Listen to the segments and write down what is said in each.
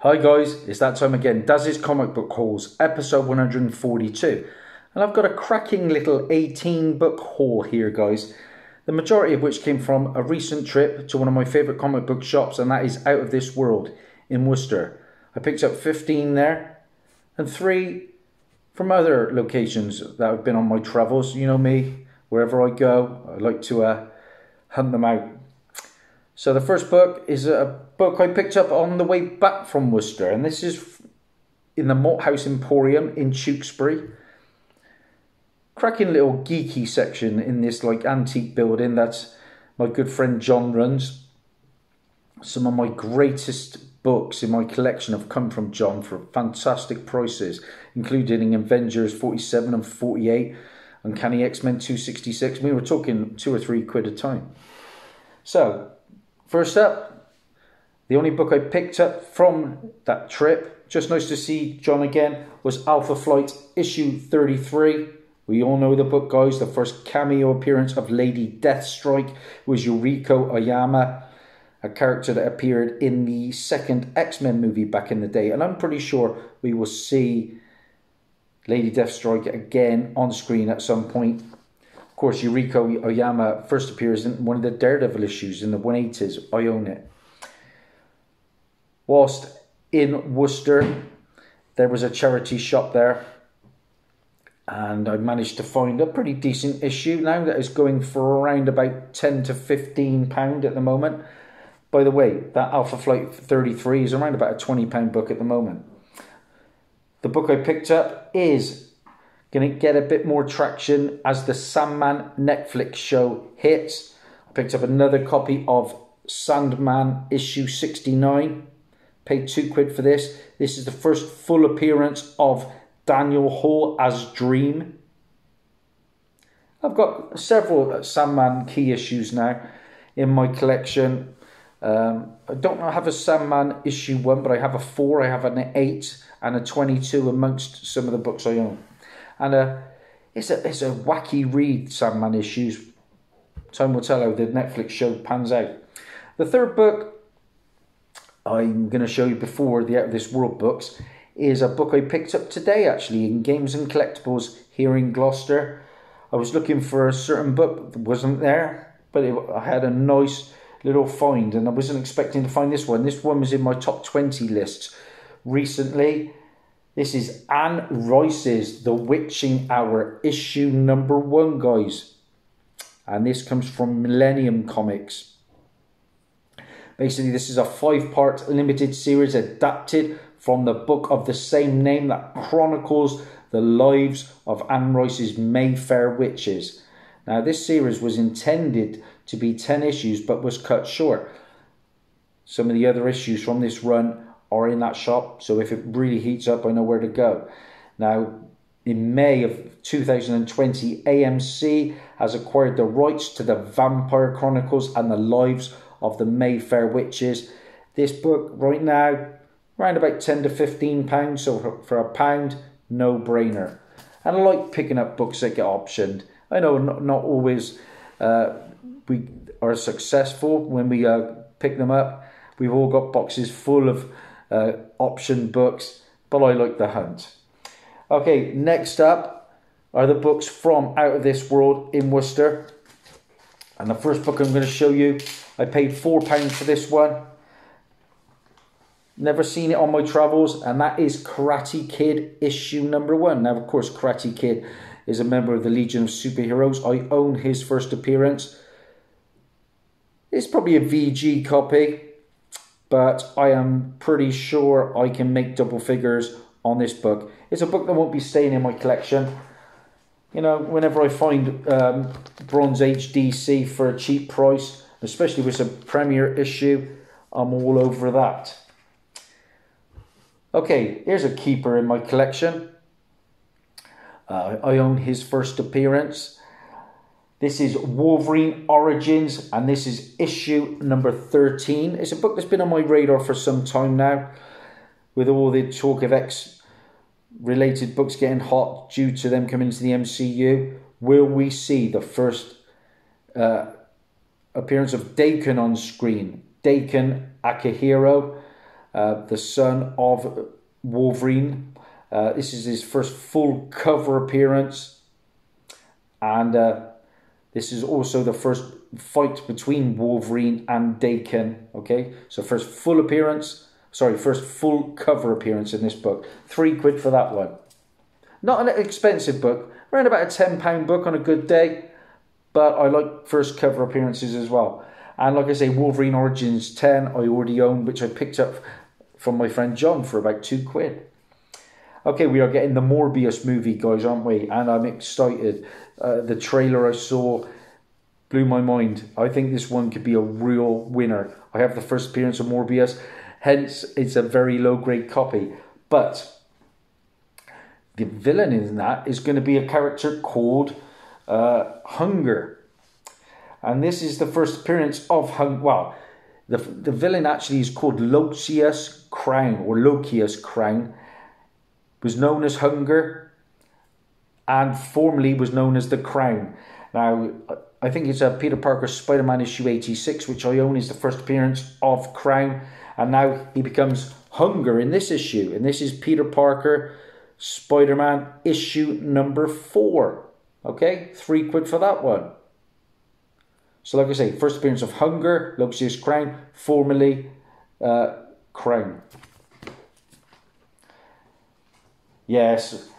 Hi guys, it's that time again. Dazzie's Comic Book Hauls, episode 142. And I've got a cracking little 18 book haul here, guys. The majority of which came from a recent trip to one of my favourite comic book shops, and that is Out of This World in Worcester. I picked up 15 there, and 3 from other locations that have been on my travels. You know me, wherever I go, I like to hunt them out. So the first book is a book I picked up on the way back from Worcester, and this is in the Malthouse Emporium in Tewkesbury. Cracking little geeky section in this like antique building that my good friend John runs. Some of my greatest books in my collection have come from John for fantastic prices, including Avengers 47 and 48, Uncanny X-Men 266. We were talking £2 or £3 a time. So, first up, the only book I picked up from that trip, just nice to see John again, was Alpha Flight issue 33. We all know the book, guys. The first cameo appearance of Lady Deathstrike was Yuriko Oyama, a character that appeared in the second X-Men movie back in the day. And I'm pretty sure we will see Lady Deathstrike again on screen at some point. Of course, Yuriko Oyama first appears in one of the Daredevil issues in the 180s. I own it. Whilst in Worcester, there was a charity shop there, and I managed to find a pretty decent issue now that is going for around about £10 to £15 at the moment. By the way, that Alpha Flight 33 is around about a £20 book at the moment. The book I picked up is going to get a bit more traction as the Sandman Netflix show hits. I picked up another copy of Sandman Issue 69. Paid £2 for this. This is the first full appearance of Daniel Hall as Dream. I've got several Sandman key issues now in my collection. I don't have a Sandman issue 1, but I have a 4, I have an 8 and a 22 amongst some of the books I own. And it's a wacky read, Sandman issues. Time will tell how the Netflix show pans out. The third book I'm going to show you before the Out of This World books is a book I picked up today, actually, in Games and Collectibles here in Gloucester. I was looking for a certain book that wasn't there, but I had a nice little find, and I wasn't expecting to find this one. This one was in my top 20 list recently. This is Anne Royce's The Witching Hour, issue number 1, guys. And this comes from Millennium Comics. Basically, this is a 5-part limited series adapted from the book of the same name that chronicles the lives of Anne Royce's Mayfair witches. Now, this series was intended to be 10 issues, but was cut short. Some of the other issues from this run are in that shop, so if it really heats up, I know where to go. Now, in May of 2020, AMC has acquired the rights to the Vampire Chronicles and the Lives of the Mayfair Witches. This book right now, around about £10 to £15, so for £1, no brainer. And I like picking up books that get optioned. I know not always we are successful when we pick them up. We've all got boxes full of optioned books, but I like the hunt. Okay, next up are the books from Out of This World in Worcester. And the first book I'm going to show you, I paid £4 for this one. Never seen it on my travels, and that is Karate Kid issue number 1. Now, of course, Karate Kid is a member of the Legion of Superheroes. I own his first appearance. It's probably a VG copy, but I am pretty sure I can make double figures on this book. It's a book that won't be staying in my collection. You know, whenever I find Bronze Age DC for a cheap price, especially with some premiere issue, I'm all over that. Okay, here's a keeper in my collection. I own his first appearance. This is Wolverine Origins, and this is issue number 13. It's a book that's been on my radar for some time now, with all the talk of X-related books getting hot due to them coming into the MCU. Will we see the first appearance of Daikon on screen? Daikon Akihiro. the son of Wolverine. This is his first full cover appearance, and this is also the first fight between Wolverine and Daken. Okay, so first full appearance, first full cover appearance in this book. £3 for that one. Not an expensive book, around about a £10 book on a good day, but I like first cover appearances as well. And like I say, Wolverine Origins 10 I already own, which I picked up from my friend John for about £2. Okay, we are getting the Morbius movie, guys, aren't we? And I'm excited. The trailer I saw blew my mind. I think this one could be a real winner. I have the first appearance of Morbius, hence it's a very low grade copy. But the villain in that is going to be a character called Hunger. And this is the first appearance of Hunger. Well, the villain actually is called Lokius Crown, or Lokius Crown. Was known as Hunger, and formerly was known as the Crown. Now, I think it's a Peter Parker Spider-Man issue 86, which I own, is the first appearance of Crown, and now he becomes Hunger in this issue. And this is Peter Parker Spider-Man issue number 4. Okay, £3 for that one. So like I say, first appearance of Hunger, Lokius Crown, formerly Crown. Yes,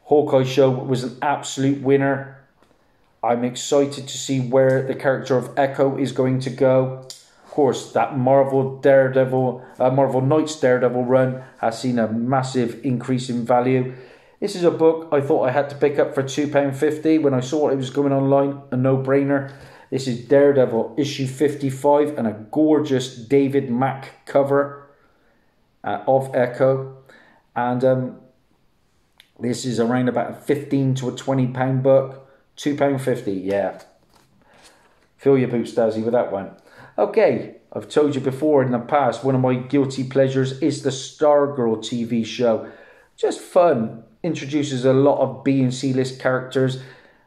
Hawkeye show was an absolute winner. I'm excited to see where the character of Echo is going to go. Of course, that Marvel Knights Daredevil run has seen a massive increase in value. This is a book I thought I had to pick up for £2.50 when I saw it was going online, a no-brainer. This is Daredevil issue 55 and a gorgeous David Mack cover of Echo. And this is around about a £15 to a £20 book. £2.50, yeah. Fill your boots, Dazzie, with that one. Okay, I've told you before in the past, one of my guilty pleasures is the Stargirl TV show. Just fun. Introduces a lot of B and C list characters,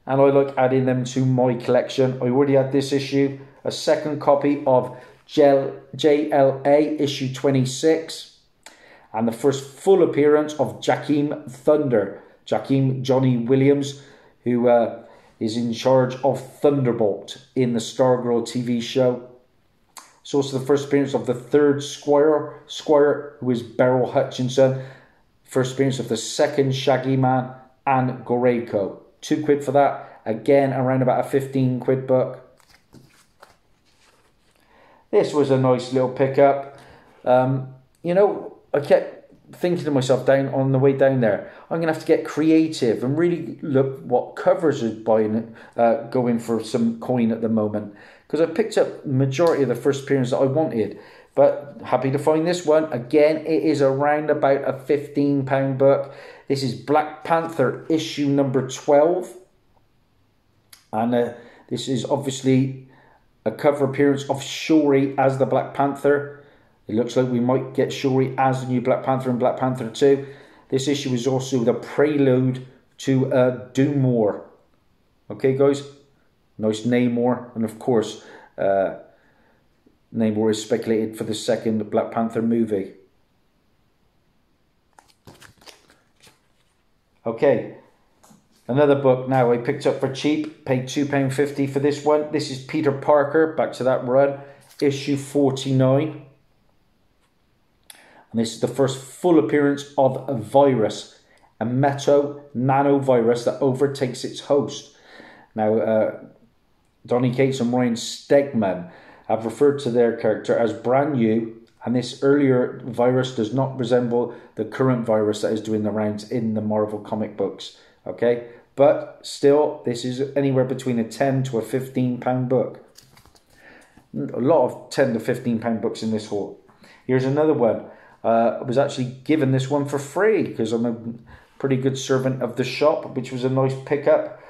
and I like adding them to my collection. I already had this issue, a second copy of JLA issue 26. And the first full appearance of Jakeem Thunder. Jakeem Johnny Williams, who is in charge of Thunderbolt in the Stargirl TV show. It's also the first appearance of the third Squire, who is Beryl Hutchinson. First appearance of the second Shaggy Man and Goreko. £2 for that. Again, around about a £15 book. This was a nice little pickup. You know, I kept thinking to myself on the way down there, I'm going to have to get creative and really look what covers are going for some coin at the moment. Because I picked up the majority of the first appearance that I wanted. But happy to find this one. Again, it is around about a £15 book. This is Black Panther issue number 12. And this is obviously a cover appearance of Shuri as the Black Panther. It looks like we might get Shuri as the new Black Panther in Black Panther 2. This issue is also the prelude to Doom War. Okay, guys? Nice Namor. And of course, Namor is speculated for the second Black Panther movie. Okay. Another book now I picked up for cheap. Paid £2.50 for this one. This is Peter Parker. Back to that run. Issue 49. And this is the first full appearance of a virus, a nanovirus that overtakes its host. Now, Donny Cates and Ryan Stegman have referred to their character as brand new, and this earlier virus does not resemble the current virus that is doing the rounds in the Marvel comic books. Okay, but still, this is anywhere between a £10 to a £15 book. A lot of £10 to £15 books in this haul. Here's another one. I was actually given this one for free because I'm a pretty good servant of the shop, which was a nice pickup.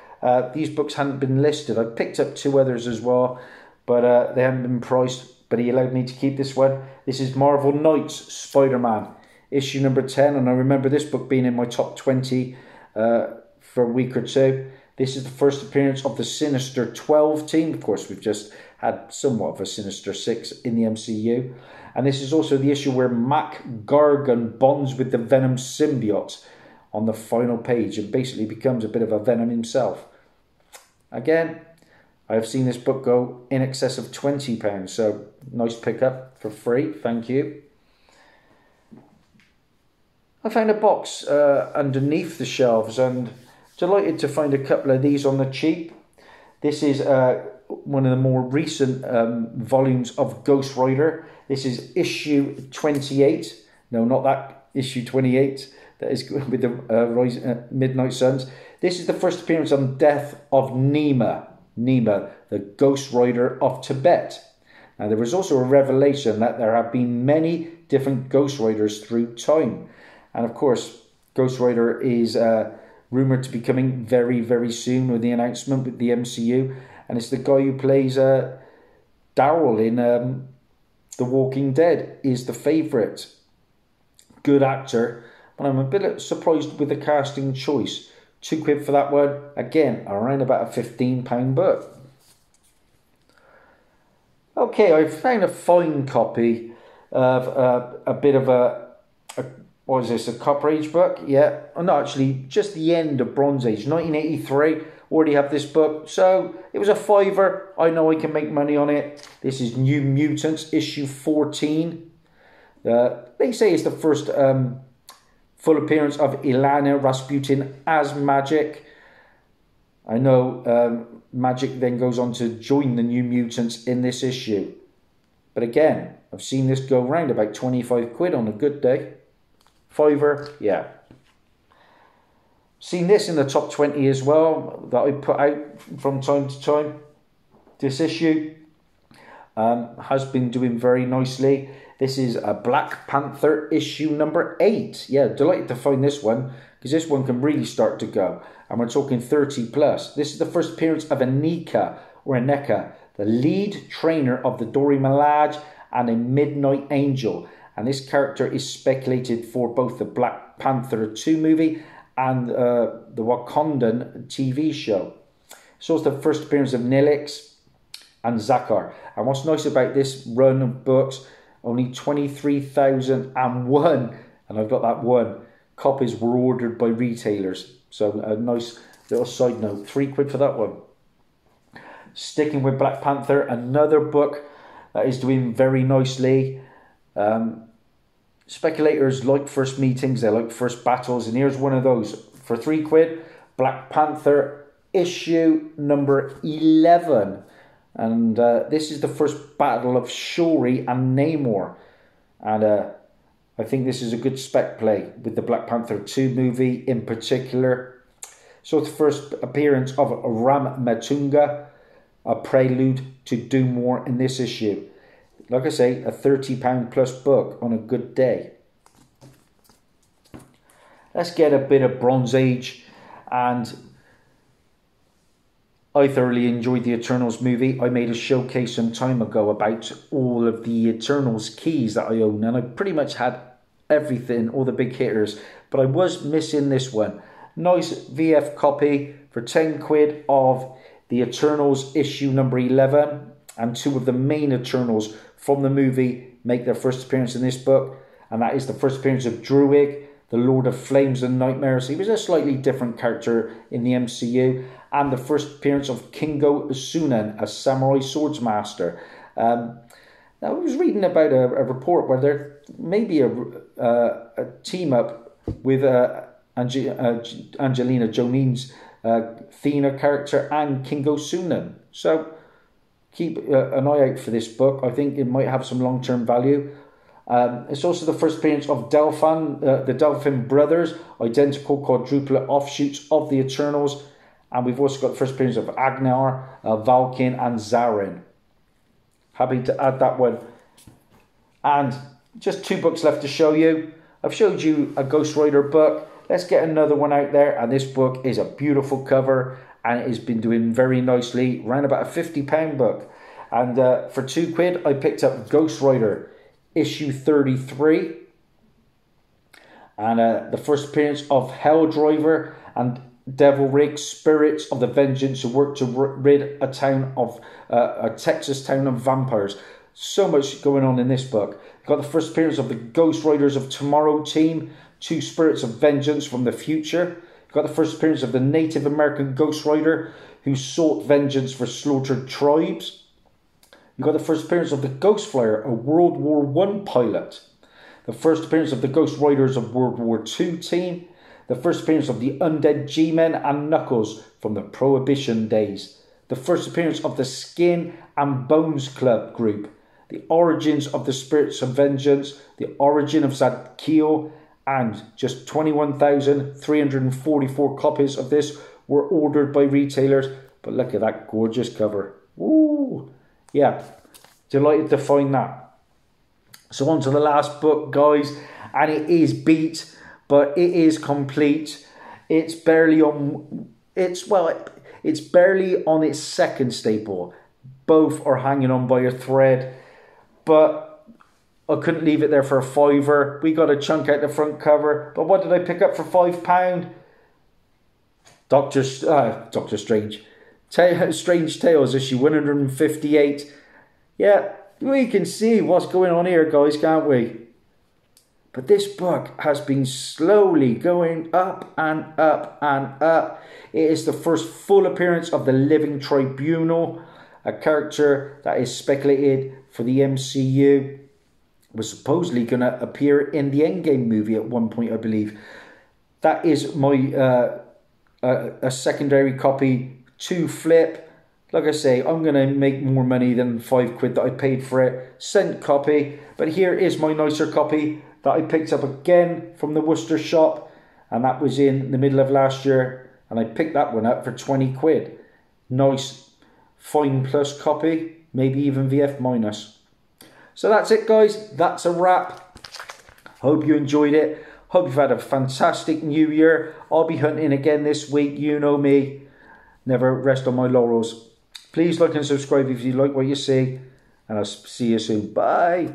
These books hadn't been listed. I picked up 2 others as well, but they hadn't been priced, but he allowed me to keep this one. This is Marvel Knights Spider-Man, issue number 10, and I remember this book being in my top 20 for a week or two. This is the first appearance of the Sinister 12 team. Of course, we've just had somewhat of a Sinister Six in the MCU. And this is also the issue where Mac Gargan bonds with the Venom symbiote on the final page and basically becomes a bit of a Venom himself. Again, I have seen this book go in excess of £20, so nice pickup for free, thank you. I found a box underneath the shelves and delighted to find a couple of these on the cheap. This is one of the more recent volumes of Ghost Rider. This is issue 28. No, not that, issue 28. That is with the Midnight Suns. This is the first appearance on Death of Nema. Nema, the Ghost Rider of Tibet. Now, there was also a revelation that there have been many different Ghost Riders through time. And of course, Ghost Rider is rumoured to be coming very, very soon with the announcement with the MCU. And it's the guy who plays Daryl in The Walking Dead is the favourite. Good actor. But I'm a bit surprised with the casting choice. £2 for that one. Again, around about a £15 book. Okay, I found a fine copy of a bit of what is this, a Copper Age book? Yeah. Oh, no, actually, just the end of Bronze Age, 1983. Already have this book. So, it was a £5. I know I can make money on it. This is New Mutants, issue 14. They say it's the first full appearance of Ilana Rasputin as Magic. I know Magic then goes on to join the New Mutants in this issue. But again, I've seen this go round about £25 on a good day. £5, yeah. Seen this in the top 20 as well that I put out from time to time. This issue has been doing very nicely. This is a Black Panther issue number 8. Yeah, delighted to find this one because this one can really start to go. And we're talking 30 plus. This is the first appearance of Aneka, the lead trainer of the Dora Milaje and a Midnight Angel. And this character is speculated for both the Black Panther 2 movie and the Wakandan TV show. So it's the first appearance of Nilix and Zakar. And what's nice about this run of books, only 23,001, and I've got that one, copies were ordered by retailers. So a nice little side note, £3 for that one. Sticking with Black Panther, another book that is doing very nicely. Speculators like first meetings, they like first battles, and here's one of those for £3. Black Panther issue number 11. And this is the first battle of Shuri and Namor. And I think this is a good spec play with the Black Panther 2 movie in particular. So it's the first appearance of Ram Matunga, a prelude to do more in this issue. Like I say, a £30 plus book on a good day. Let's get a bit of Bronze Age. And I thoroughly enjoyed the Eternals movie. I made a showcase some time ago about all of the Eternals keys that I own. And I pretty much had everything, all the big hitters. But I was missing this one. Nice VF copy for £10 of the Eternals issue number 11. And two of the main Eternals from the movie make their first appearance in this book. And that is the first appearance of Druig, the Lord of Flames and Nightmares. He was a slightly different character in the MCU. And the first appearance of Kingo Sunan, a samurai swordsmaster. Now, I was reading about a report where there may be a team up with Angelina Jolie's Thena character and Kingo Sunan. So keep an eye out for this book. I think it might have some long-term value. It's also the first appearance of Delphin, the Delphin brothers, identical quadruplet offshoots of the Eternals. And we've also got the first appearance of Agnar, Valkin and Zarin. Happy to add that one. And just 2 books left to show you. I've showed you a Ghost Rider book. Let's get another one out there. And this book is a beautiful cover. And it has been doing very nicely. Around about a £50 book. And for £2 I picked up Ghost Rider issue 33. And the first appearance of Hell Driver and Devil Rig, spirits of the vengeance who work to rid a Texas town of vampires. So much going on in this book. Got the first appearance of the Ghost Riders of Tomorrow team, 2 spirits of vengeance from the future. Got the first appearance of the Native American Ghost Rider who sought vengeance for slaughtered tribes. You got the first appearance of the Ghost Flyer, a World War I pilot. The first appearance of the Ghost Riders of World War II team. The first appearance of the Undead G-Men and Knuckles from the Prohibition days. The first appearance of the Skin and Bones Club group. The origins of the Spirits of Vengeance. The origin of Zadkiel. And just 21,344 copies of this were ordered by retailers. But look at that gorgeous cover. Woo! Yeah, delighted to find that. So on to the last book, guys. And it is beat, but it is complete. It's barely on... It's barely on its second staple. Both are hanging on by a thread. But I couldn't leave it there for a £5. We got a chunk out the front cover. But what did I pick up for £5? Doctor Strange. Strange Tales, issue 158. Yeah, we can see what's going on here, guys, can't we? But this book has been slowly going up and up and up. It is the first full appearance of the Living Tribunal, a character that is speculated for the MCU. Was supposedly going to appear in the Endgame movie at one point, I believe. That is my a secondary copy to flip. Like I say, I'm going to make more money than £5 that I paid for it. Sent copy. But here is my nicer copy that I picked up again from the Worcester shop. And that was in the middle of last year. And I picked that one up for £20. Nice Fine Plus copy. Maybe even VF minus. So that's it, guys. That's a wrap. Hope you enjoyed it. Hope you've had a fantastic new year. I'll be hunting again this week. You know me. Never rest on my laurels. Please like and subscribe if you like what you see. And I'll see you soon. Bye.